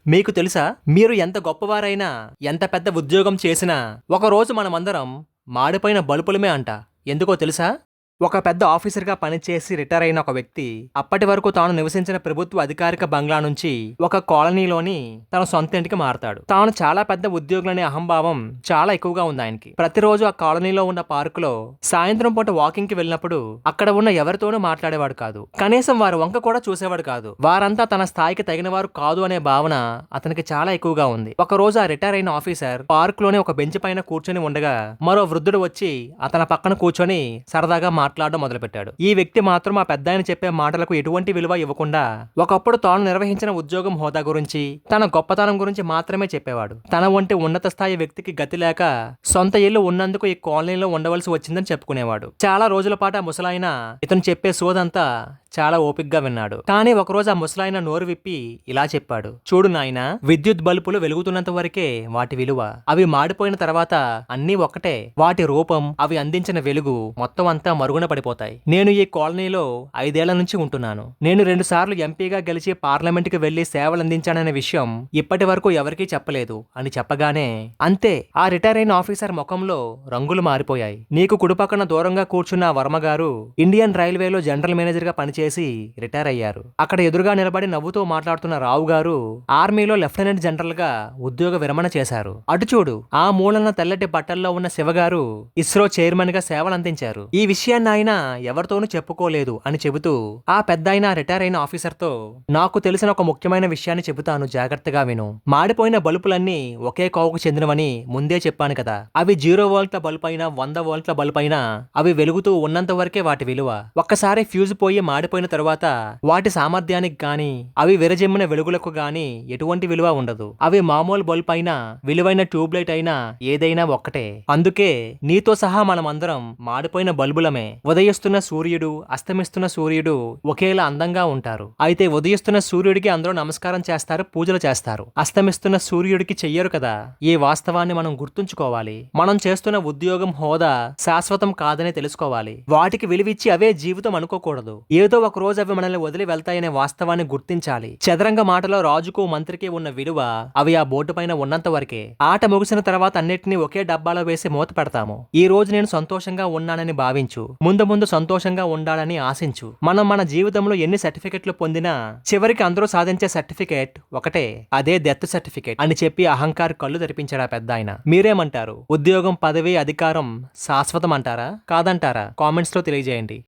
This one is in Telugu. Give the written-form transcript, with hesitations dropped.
మీకు తెలుసా? మీరు ఎంత గొప్పవారైనా, ఎంత పెద్ద ఉద్యోగం చేసినా, ఒకరోజు మనమందరం మాడిపోయిన బలుపులమే అంట. ఎందుకో తెలుసా? ఒక పెద్ద ఆఫీసర్గా పనిచేసి రిటైర్ అయిన ఒక వ్యక్తి అప్పటి వరకు తాను నివసించిన ప్రభుత్వ అధికారిక బంగ్లా నుంచి ఒక కాలనీలోని తన సొంత ఇంటికి మారతాడు. తాను చాలా పెద్ద ఉద్యోగులనే అహంభావం చాలా ఎక్కువగా ఉంది ఆయనకి. ప్రతిరోజు ఆ కాలనీలో ఉన్న పార్కులో సాయంత్రం పూట వాకింగ్ కి వెళ్ళినప్పుడు అక్కడ ఉన్న ఎవరితోనూ మాట్లాడేవాడు కాదు. కనీసం వారి వంక కూడా చూసేవాడు కాదు. వారంతా తన స్థాయికి తగిన వారు కాదు అనే భావన అతనికి చాలా ఎక్కువగా ఉంది. ఒక రోజు ఆ రిటైర్ అయిన ఆఫీసర్ పార్క్ లోనే ఒక బెంచ్ పైన కూర్చొని ఉండగా మరో వృద్ధుడు వచ్చి అతని పక్కన కూర్చొని సరదాగా మాట్లాడడం మొదలుపెట్టాడు. ఈ వ్యక్తి మాత్రం ఆ పెద్దాయన చెప్పే మాటలకు ఎటువంటి విలువ ఇవ్వకుండా ఒకప్పుడు తాను నిర్వహించిన ఉద్యోగం హోదా గురించి, తన గొప్పతనం గురించి మాత్రమే చెప్పేవాడు. తన వంటి ఉన్నత స్థాయి వ్యక్తికి గతి లేక సొంత ఇల్లు ఉన్నందుకు ఈ కాలనీలో ఉండవలసి వచ్చిందని చెప్పుకునేవాడు. చాలా రోజుల పాటు ఆ ముసలాయన ఇతను చెప్పే సోదంతా చాలా ఓపిగ్గా విన్నాడు. కానీ ఒకరోజు ఆ ముసలాయన నోరు విప్పి ఇలా చెప్పాడు. చూడు నాయనా, విద్యుత్ బల్బులు వెలుగుతున్నంత వరకే వాటి విలువ. అవి మాడిపోయిన తర్వాత అన్నీ ఒక్కటే. వాటి రూపం, అవి అందించిన వెలుగు మొత్తం అంతా మరుగున పడిపోతాయి. నేను ఈ కాలనీలో 5 ఏళ్ల నుంచి ఉంటున్నాను. నేను 2 సార్లు ఎంపీగా గెలిచి పార్లమెంట్ కి వెళ్లి సేవలందించాననే విషయం ఇప్పటి వరకు ఎవరికీ చెప్పలేదు అని చెప్పగానే అంతే, ఆ రిటైర్ అయిన ఆఫీసర్ ముఖంలో రంగులు మారిపోయాయి. నీకు కుడిపక్కన దూరంగా కూర్చున్న వర్మ గారు ఇండియన్ రైల్వేలో జనరల్ మేనేజర్ గా పనిచేసి రిటైర్ అయ్యారు. అక్కడ ఎదురుగా నిలబడి నవ్వుతూ మాట్లాడుతున్న రావు గారు ఆర్మీలో లెఫ్టినెంట్ జనరల్ గా ఉద్యోగ విరమణ చేశారు. అటు చూడు, ఆ మూలన తెల్లటి బట్టల్లో ఉన్న శివగారు ఇస్రో చైర్మన్ గా సేవలందించారు. ఈ విషయాన్ని ఆయన ఎవరితోనూ చెప్పుకోలేదు అని చెబుతూ ఆ పెద్దాయన రిటైర్ అయిన ఆఫీసర్ తో, నాకు తెలిసిన ఒక ముఖ్యమైన విషయాన్ని చెబుతాను, జాగ్రత్తగా విను. మాడిపోయిన బల్బులన్నీ ఒకే కోవకు చెందినవని ముందే చెప్పాను కదా. అవి 0 వోల్ట్ల బల్బ్ అయినా 100 వోల్ట్ల బల్బ్ అయినా అవి వెలుగుతూ ఉన్నంత వరకే వాటి విలువ. ఒక్కసారి ఫ్యూజ్ పోయి మాడిపోయిన తరువాత వాటి సామర్థ్యానికి గాని, అవి విరజిమ్మిన వెలుగులకు గాని ఎటువంటి విలువ ఉండదు. అవి మామూలు బల్బ్ అయినా, విలువైన ట్యూబ్లైట్ అయినా ఏదైనా ఒక్కటే. అందుకే నీతో సహా మనమందరం మాడిపోయిన బల్బులమే. ఉదయిస్తున్న సూర్యుడు, అస్తమిస్తున్న సూర్యుడు ఒకేలా అందంగా ఉంటారు. అయితే ఉదయిస్తున్న సూర్యుడికి అందరూ నమస్కారం చేస్తారు, పూజలు చేస్తారు. అస్తమిస్తున్న సూర్యుడికి చెయ్యరు కదా. ఈ వాస్తవాన్ని మనం గుర్తుంచుకోవాలి. మనం చేస్తున్న ఉద్యోగం, హోదా శాశ్వతం కాదని తెలుసుకోవాలి. వాటికి విలువిచ్చి అవే జీవితం అనుకోకూడదు. ఏదో ఒక రోజు అవి మనల్ని వదిలి వెళ్తాయనే వాస్తవాన్ని గుర్తించాలి. చదరంగ మాటలో రాజుకు మంత్రికి ఉన్న విలువ అవి ఆ బోర్డు పైన ఉన్నంత వరకే. ఆట ముగిసిన తర్వాత అన్నిటినీ ఒకే డబ్బాలో వేసి మూత పెడతాము. ఈ రోజు నేను సంతోషంగా ఉన్నానని భావించు. ముందు ముందు సంతోషంగా ఉండాలని ఆశించు. మనం మన జీవితంలో ఎన్ని సర్టిఫికెట్లు పొందినా చివరికి అందరూ సాధించే సర్టిఫికెట్ ఒకటే, అదే డెత్ సర్టిఫికెట్ అని చెప్పి అహంకార్ కళ్ళు తెరిపించాడు ఆ పెద్దాయన. మీరేమంటారు? ఉద్యోగం, పదవి, అధికారం శాశ్వతం అంటారా, కాదంటారా? కామెంట్స్ లో తెలియజేయండి.